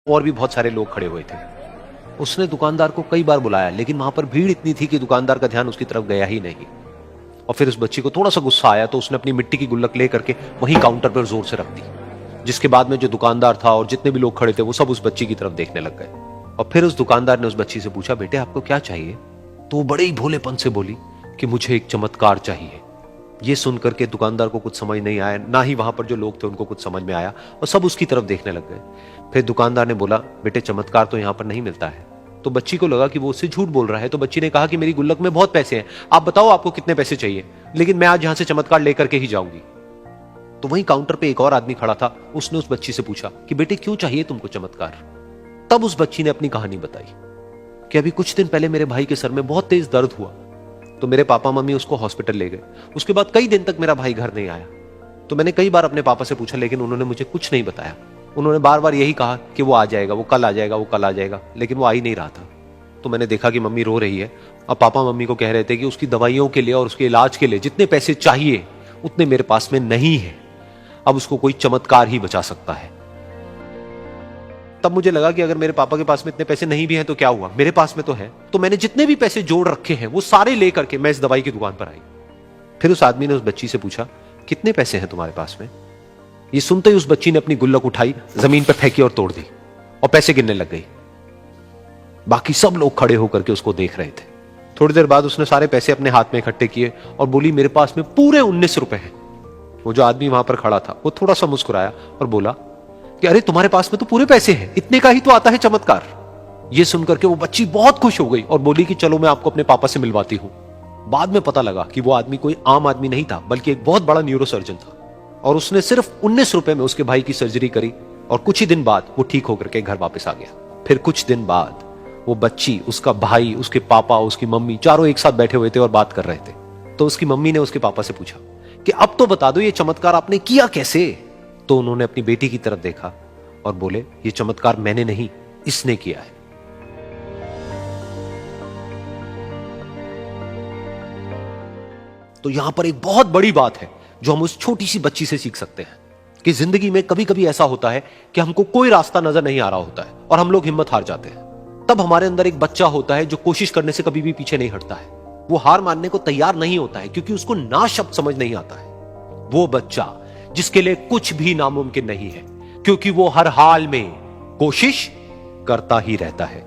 और भी बहुत सारे लोग खड़े हुए थे। उसने दुकानदार को कई बार बुलाया, लेकिन वहां पर भीड़ इतनी थी कि दुकानदार का ध्यान उसकी तरफ गया ही नहीं। और फिर उस बच्ची को थोड़ा सा गुस्सा आया तो उसने अपनी मिट्टी की गुल्लक ले करके वहीं काउंटर पर जोर से रख दी, जिसके बाद में जो दुकानदार था और जितने भी लोग खड़े थे वो सब उस बच्ची की तरफ देखने लग गए। और फिर उस दुकानदार ने उस बच्ची से पूछा, बेटे आपको क्या चाहिए? तो वो बड़े ही भोलेपन से बोली कि मुझे एक चमत्कार चाहिए। ये सुनकर के दुकानदार को कुछ समझ नहीं आया, ना ही वहां पर जो लोग थे उनको कुछ समझ में आया, और सब उसकी तरफ देखने लग गए। फिर दुकानदार ने बोला, बेटे चमत्कार तो यहां पर नहीं मिलता है। तो बच्ची को लगा कि वो उससे झूठ बोल रहा है, तो बच्ची ने कहा कि मेरी गुल्लक में बहुत पैसे हैं, आप बताओ आपको कितने पैसे चाहिए, लेकिन मैं आज यहां से चमत्कार लेकर के ही जाऊंगी। तो वहीं काउंटर पे एक और आदमी खड़ा था, उसने उस बच्ची से पूछा कि बेटे क्यों चाहिए तुमको चमत्कार? तब उस बच्ची ने अपनी कहानी बताई कि अभी कुछ दिन पहले मेरे भाई के सर में बहुत तेज दर्द हुआ, तो मेरे पापा मम्मी उसको हॉस्पिटल ले गए। उसके बाद कई दिन तक मेरा भाई घर नहीं आया। तो मैंने कई बार अपने पापा से पूछा, लेकिन उन्होंने मुझे कुछ नहीं बताया। उन्होंने बार बार यही कहा कि वो आ जाएगा, वो कल आ जाएगा, वो कल आ जाएगा, लेकिन वो आ ही नहीं रहा था। तो मैंने देखा कि मम्मी रो रही है, और पापा मम्मी को कह रहे थे कि उसकी दवाइयों के लिए और उसके इलाज के लिए जितने पैसे चाहिए उतने मेरे पास में नहीं है, अब उसको कोई चमत्कार ही बचा सकता है। तब मुझे लगा कि अगर मेरे पापा के पास में इतने पैसे नहीं भी हैं तो क्या हुआ, मेरे पास में तो है। तो मैंने जितने भी पैसे जोड़ रखे हैं वो सारे लेकर के मैं इस दवाई की दुकान पर आई। फिर उस आदमी ने उस बच्ची से पूछा, कितने पैसे हैं तुम्हारे पास में? ये सुनते ही उस बच्ची ने अपनी गुल्लक उठाई, जमीन पर फेंकी और तोड़ दी, और पैसे गिनने लग गई। बाकी सब लोग खड़े होकर के उसको देख रहे थे। थोड़ी देर बाद उसने सारे पैसे अपने हाथ में इकट्ठे किए और बोली, मेरे पास में पूरे 19 रुपए हैं। वो जो आदमी वहां पर खड़ा था वो थोड़ा सा मुस्कुराया और बोला कि अरे तुम्हारे पास में तो पूरे पैसे हैं, इतने का ही तो आता है चमत्कार। ये सुनकर के वो बच्ची बहुत खुश हो गई और बोली कि चलो मैं आपको अपने पापा से मिलवाती हूं। बाद में पता लगा कि वो आदमी कोई आम आदमी नहीं था, बल्कि एक बहुत बड़ा न्यूरोसर्जन था, और उसने सिर्फ 19 रुपए में उसके भाई की सर्जरी करी, और कुछ ही दिन बाद वो ठीक होकर के घर वापस आ गया। फिर कुछ दिन बाद वो बच्ची, उसका भाई, उसके पापा, उसकी मम्मी चारों एक साथ बैठे हुए थे और बात कर रहे थे। तो उसकी मम्मी ने उसके पापा से पूछा कि अब तो बता दो ये चमत्कार आपने किया कैसे? तो उन्होंने अपनी बेटी की तरफ देखा और बोले, ये चमत्कार मैंने नहीं, इसने किया है। तो यहां पर एक बहुत बड़ी बात है जो हम उस छोटी सी बच्ची से सीख सकते हैं कि जिंदगी में कभी कभी ऐसा होता है कि हमको कोई रास्ता नजर नहीं आ रहा होता है और हम लोग हिम्मत हार जाते हैं। तब हमारे अंदर एक बच्चा होता है जो कोशिश करने से कभी भी पीछे नहीं हटता है। वो हार मानने को तैयार नहीं होता है क्योंकि उसको ना शब्द समझ नहीं आता है। वो बच्चा जिसके लिए कुछ भी नामुमकिन नहीं है, क्योंकि वो हर हाल में कोशिश करता ही रहता है।